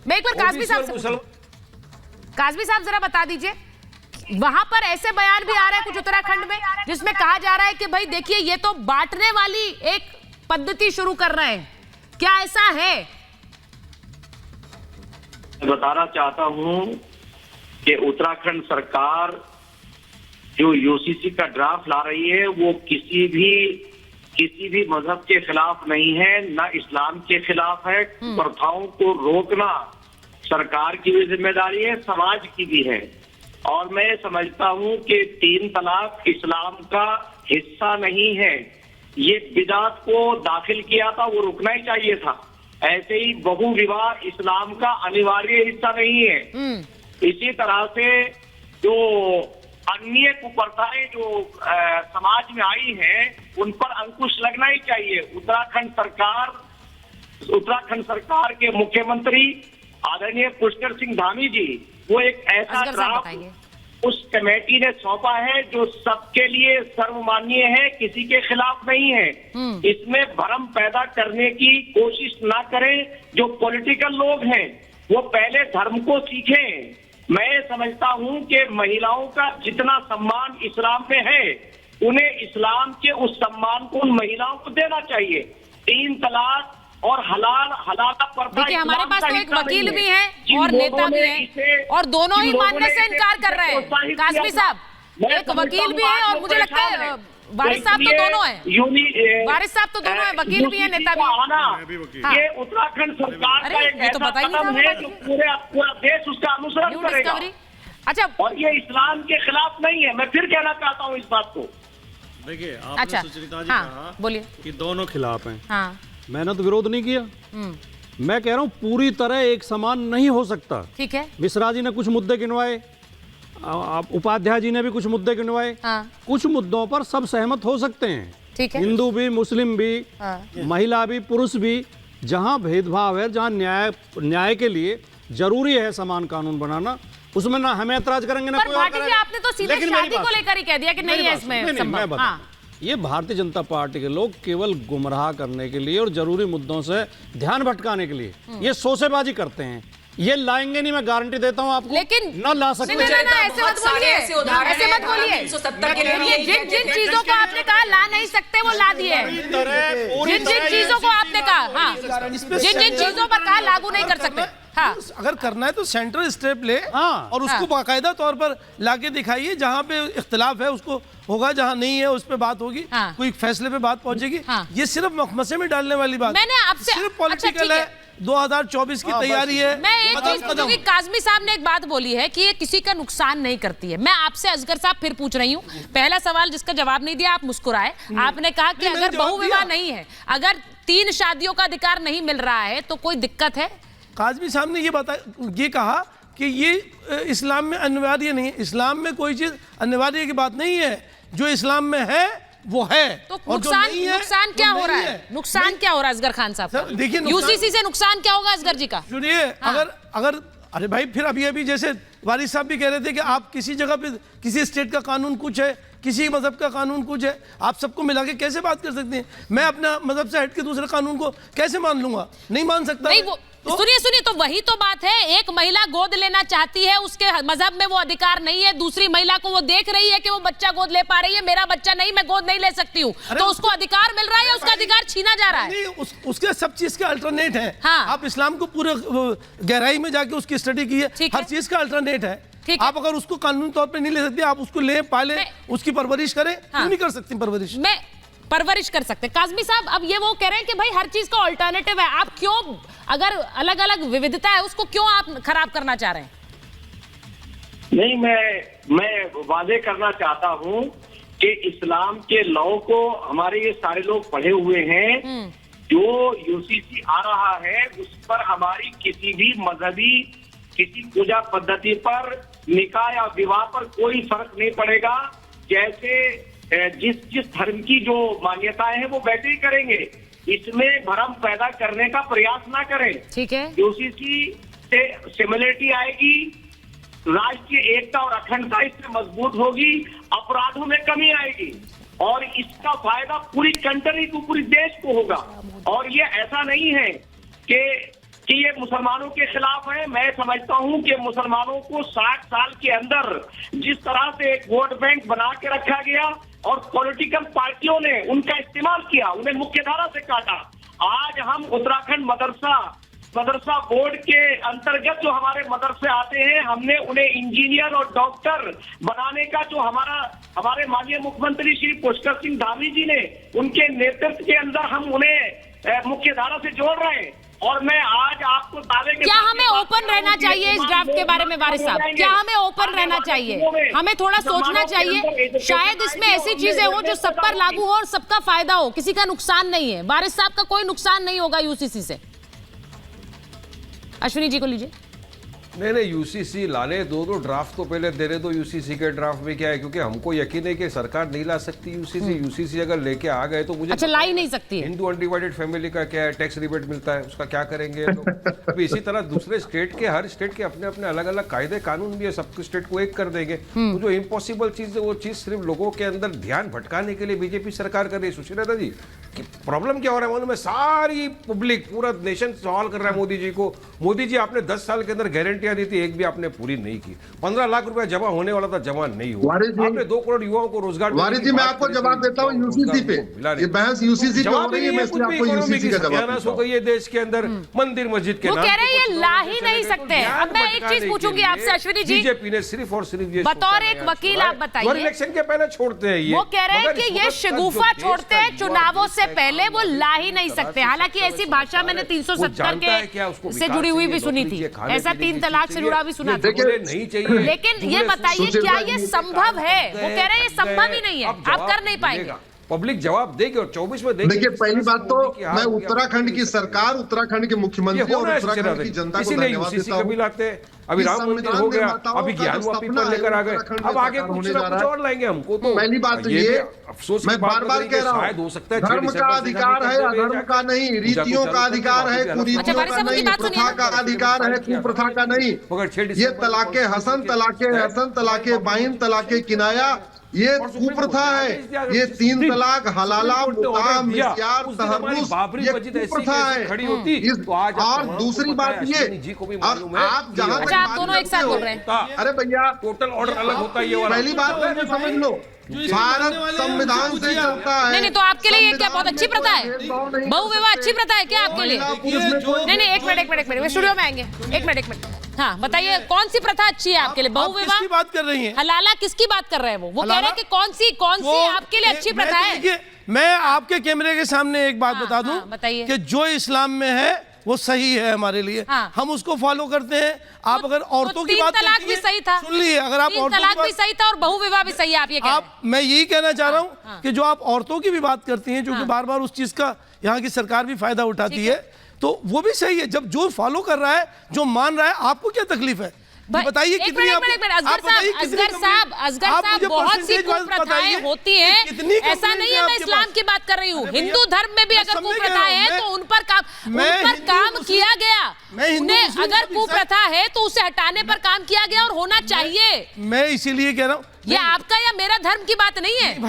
मैं एक बार काज़मी साहब जरा बता दीजिए, वहां पर ऐसे बयान भी आ रहे हैं कुछ उत्तराखंड में जिसमें कहा जा रहा है कि भाई देखिए ये तो बांटने वाली एक पद्धति शुरू कर रहे हैं, क्या ऐसा है? मैं बताना चाहता हूं कि उत्तराखंड सरकार जो यूसीसी का ड्राफ्ट ला रही है वो किसी भी मजहब के खिलाफ नहीं है, ना इस्लाम के खिलाफ है। प्रथाओं को रोकना सरकार की भी जिम्मेदारी है, समाज की भी है। और मैं समझता हूं कि 3 तलाक इस्लाम का हिस्सा नहीं है। ये बिदात को दाखिल किया था, वो रुकना ही चाहिए था। ऐसे ही बहु विवाह इस्लाम का अनिवार्य हिस्सा नहीं है। इसी तरह से जो अन्य कुप्रथाएं जो समाज में आई हैं उन पर अंकुश लगना ही चाहिए। उत्तराखंड सरकार के मुख्यमंत्री आदरणीय पुष्कर सिंह धामी जी, वो एक ऐसा ड्राफ्ट उस कमेटी ने सौंपा है जो सबके लिए सर्वमान्य है, किसी के खिलाफ नहीं है। इसमें भ्रम पैदा करने की कोशिश ना करें। जो पॉलिटिकल लोग हैं वो पहले धर्म को सीखें। मैं समझता हूं कि महिलाओं का जितना सम्मान इस्लाम में है, उन्हें इस्लाम के उस सम्मान को उन महिलाओं को देना चाहिए। 3 तलाक और हलाला प्रथा। देखिए हमारे पास तो एक वकील भी है और नेता भी है और दोनों ही मानने से इनकार कर रहे हैं। काज़मी साहब, एक वकील भी है और मुझे लगता है वारिस साहब तो दोनों हैं। वारिस साहब तो दोनों हैं, वकील भी है, नेता भी है। ये उत्तराखंड सरकार का एक ऐसा कदम है जो पूरा देश उसका अनुसरण करेगा। अच्छा, और ये इस्लाम के खिलाफ नहीं है। मैं फिर कहना चाहता हूँ इस बात को। देखिए आपने सुचरिता जी कहा बोलिए कि दोनों खिलाफ हैं। हाँ, मैंने तो विरोध नहीं किया। मैं कह रहा हूँ पूरी तरह एक समान नहीं हो सकता। ठीक है, मिश्रा जी ने कुछ मुद्दे गिनवाए, उपाध्याय जी ने भी कुछ मुद्दे गिनवाए। कुछ मुद्दों पर सब सहमत हो सकते हैं, ठीक है, हिंदू भी, मुस्लिम भी, महिला भी, पुरुष भी। जहां भेदभाव है, जहां न्याय के लिए जरूरी है समान कानून बनाना, उसमें ना हमें ऐतराज करेंगे ना कोई और करेगा। आपने तो सीधे शादी को लेकर ही कह दिया कि नहीं है इसमें संभव। ये भारतीय जनता पार्टी के लोग केवल गुमराह करने के लिए और जरूरी मुद्दों से ध्यान भटकाने के लिए ये सोसेबाजी करते हैं। ये लाएंगे नहीं, मैं गारंटी देता हूँ आपको, लेकिन न ला सकते। ऐसे मत बोलिए। जिन चीजों को आपने कहा ला नहीं सकते वो ला दिए। जिन चीजों को आपने कहा, जिन चीजों पर कहा लागू नहीं कर सकते, अगर करना है तो सेंट्रल स्टेप ले और उसको बाकायदा तौर पर लाके दिखाइए। जहाँ पे इख्तिलाफ है उसको होगा, जहाँ नहीं है उस पे बात होगी, कोई फैसले पे बात पहुंचेगी। ये सिर्फ मखमसे में डालने वाली बात, मैंने आपसे सिर्फ पॉलिटिकल है। 2024 की तैयारी है। मैं एक चीज, क्योंकि काज़मी साहब ने एक बात बोली है कि ये किसी का नुकसान नहीं करती है। मैं आपसे असगर साहब फिर पूछ रही हूँ, पहला सवाल जिसका जवाब नहीं दिया, आप मुस्कुराए। आपने कहा कि अगर बहुविवाह नहीं है, अगर 3 शादियों का अधिकार नहीं मिल रहा है तो कोई दिक्कत है? काज़मी साहब ने ये कहा कि ये इस्लाम में अनिवार्य नहीं है। इस्लाम में कोई चीज अनिवार्य की बात नहीं है, जो इस्लाम में है वो है। तो नुकसान क्या हो रहा है? नुकसान क्या हो रहा है असगर खान साहब? देखिए यूसीसी से नुकसान क्या होगा असगर जी का? सुनिए, अगर अरे भाई, फिर अभी जैसे वारिस साहब भी कह रहे थे कि आप किसी जगह पे किसी स्टेट का कानून कुछ है, किसी मजहब का कानून कुछ है, आप सबको मिला के कैसे बात कर सकते हैं? मैं अपना मजहब से हट के दूसरे कानून को कैसे मान लूंगा? नहीं मान सकता। नहीं, सुनिए, तो वही तो बात है। एक महिला गोद लेना चाहती है, उसके मजहब में वो अधिकार नहीं है। दूसरी महिला को वो देख रही है कि वो बच्चा गोद ले पा रही है, मेरा बच्चा नहीं, मैं गोद नहीं ले सकती हूँ, तो उसको अधिकार मिल रहा है या उसका अधिकार छीना जा रहा है? नहीं, उसके सब चीज के अल्टरनेट है। आप इस्लाम को पूरे गहराई में जाके उसकी स्टडी की है, हर चीज का अल्टरनेट है। आप अगर उसको कानूनी तौर पे नहीं ले सकते, आप उसको ले पाले, उसकी परवरिश करें। क्यों नहीं कर सकती परवरिश? मैं परवरिश कर सकते। काज़मी साहब, अब ये वो कह रहे हैं कि भाई हर चीज का ऑल्टरनेटिव है, आप क्यों, अगर अलग अलग विविधता है उसको क्यों आप खराब करना चाह रहे हैं? नहीं, मैं वादे करना चाहता हूं कि इस्लाम के लॉ को हमारे ये सारे लोग पढ़े हुए हैं। जो यूसीसी आ रहा है उस पर हमारी किसी भी मजहबी, किसी पूजा पद्धति पर, निकाह या विवाह पर कोई फर्क नहीं पड़ेगा। जैसे जिस धर्म की जो मान्यताएं हैं वो वैसे ही करेंगे। इसमें भ्रम पैदा करने का प्रयास ना करें। ठीक है, यूसीसी से सिमिलरिटी आएगी, राष्ट्रीय एकता और अखंडता इससे मजबूत होगी, अपराधों में कमी आएगी और इसका फायदा पूरी कंट्री को, पूरी देश को होगा। और ये ऐसा नहीं है कि कि ये मुसलमानों के खिलाफ है। मैं समझता हूं कि मुसलमानों को 60 साल के अंदर जिस तरह से एक वोट बैंक बना के रखा गया और पॉलिटिकल पार्टियों ने उनका इस्तेमाल किया, उन्हें मुख्यधारा से काटा। आज हम उत्तराखंड मदरसा बोर्ड के अंतर्गत जो हमारे मदरसे आते हैं, हमने उन्हें इंजीनियर और डॉक्टर बनाने का जो हमारे माननीय मुख्यमंत्री श्री पुष्कर सिंह धामी जी ने उनके नेतृत्व के अंदर हम उन्हें मुख्य धारा से जोड़ रहे हैं। और मैं आज आपको दावे के क्या हमें ओपन रहना चाहिए इस ड्राफ्ट के बारे में वारिस साहब? क्या हमें ओपन रहना चाहिए? हमें थोड़ा सोचना चाहिए, शायद इसमें ऐसी चीजें हो जो सब पर लागू हो और सबका फायदा हो, किसी का नुकसान नहीं है। वारिस साहब का कोई नुकसान नहीं होगा यूसीसी से। अश्विनी जी को लीजिए। नहीं, यूसीसी लाने दो, ड्राफ्ट तो पहले देने दो। यूसीसी के ड्राफ्ट में क्या है, क्योंकि हमको यकीन है कि सरकार नहीं ला सकती यूसीसी अगर लेके आ गए तो मुझे अच्छा, ला ही नहीं सकती है। हिंदू अनडिवाइडेड फैमिली का क्या है, टैक्स रिबेट मिलता है, उसका क्या करेंगे लोग? अभी इसी तरह दूसरे स्टेट के, हर स्टेट के अपने अपने अलग अलग कायदे कानून भी है, सब स्टेट को एक कर देंगे। तो जो इम्पॉसिबल चीज है वो चीज सिर्फ लोगों के अंदर ध्यान भटकाने के लिए बीजेपी सरकार कर रही है। सुशीलता जी, प्रॉब्लम क्या हो रहा है मालूम है? सारी पब्लिक, पूरा नेशन सवाल कर रहा है मोदी जी को। मोदी जी, आपने 10 साल के अंदर गारंटियां दी थी, एक भी आपने पूरी नहीं की। 15 लाख रुपया जमा होने वाला था, जमा नहीं हुआ। आपने 2 करोड़ युवाओं को रोजगार। वारिस जी, मैं आपको जवाब देता हूँ यूसीसी पे। ये बहस यूसीसी पे हो रही है, मैं इसलिए आपको यूसीसी का जवाब देता हूं। हो गई है देश के अंदर मंदिर मस्जिद के वो नाम कह रहे हैं पे ये ला ही नहीं सकते। अब मैं एक चीज पूछूंगी आपसे अश्विनी जी, बीजेपी ने सिर्फ और सिर्फ ये बतौर एक वकील आप बताइए। इलेक्शन के पहले छोड़ते हैं ये। वो कह रहे हैं कि ये शगुफा छोड़ते हैं, चुनावों से पहले वो ला ही नहीं सकते। हालांकि ऐसी भाषा मैंने 370 के से जुड़ी हुई भी सुनी थी, ऐसा 3 तलाक से जुड़ा भी सुना था। नहीं चाहिए, लेकिन ये बताइए क्या ये संभव है? वो कह रहे हैं ये संभव ही नहीं है, आप कर नहीं पाएंगे। पब्लिक जवाब देगी और 24 में देगी। देखिए, पहली बात तो मैं उत्तराखंड की सरकार, उत्तराखंड के मुख्यमंत्री और उत्तराखंड की जनता को धन्यवाद देता हूं। अभी राम मंदिर हो गया, अभी ज्ञानवा पीपल लेकर आ गए, अब आगे कुछ ना कुछ और लाएंगे हमको। तो पहली बात ये अफसोस मैं बार बार कह रहा हूँ, धर्म का अधिकार है, अधर्म का नहीं। रीतियों का अधिकार है, कुरीतियों का नहीं। प्रथा का अधिकार है, कुप्रथा का नहीं। ये तलाके हसन, तलाके बाइन, तलाके किनाया, ये कुप्रथा है। ये 3 तलाक, हलाला, मुता, मिस्यार, तहर्रुस, ये कुप्रथा है। और दूसरी बात ये, और आप जहां तक आप दोनों एक साथ बोल रहे हैं। अरे भैया, टोटल ऑर्डर अलग होता है। ये पहली बात तो ये समझ लो, भारत संविधान से चलता है। नहीं, तो आपके लिए ये क्या बहुत अच्छी प्रथा है? बहु विवाह अच्छी प्रथा है क्या आपके लिए? नहीं, एक मिनट, स्टूडियो में आएंगे। एक मिनट, हाँ बताइए, कौन सी प्रथा अच्छी है आपके लिए? बहु विवाह किसकी बात कर रही हैं? हलाला किसकी बात कर रहे हैं? वो कह रहे हैं कि कौन सी आपके लिए अच्छी प्रथा है? मैं आपके कैमरे के सामने एक बात बता दूं, बताइए कि जो इस्लाम में है वो सही है हमारे लिए। हम उसको फॉलो करते हैं। आप अगर औरतों की बात तलाक भी सही था, सुन लीजिए, अगर आप औरतों तलाक भी सही था और बहु विवाह भी सही है, आप ये कह रहे हैं। मैं यही कहना चाह रहा हूँ कि जो आप औरतों की भी बात करती हैं, जो कि बार बार उस चीज का यहाँ की सरकार भी फायदा उठाती है, तो वो भी सही है। जब जो फॉलो कर रहा है, जो मान रहा है, आपको क्या तकलीफ है? बताइए कितनी असगर साहब बहुत सी कुप्रथाएं होती हैं, ऐसा नहीं है। मैं इस्लाम की बात कर रही हूँ, हिंदू धर्म में भी अगर कुप्रथाएं हैं तो उन पर काम किया गया। उन्हें अगर कुप्रथा है तो उसे हटाने पर काम किया गया और होना चाहिए। मैं इसीलिए कह रहा हूँ, ये आपका या मेरा धर्म की बात नहीं है।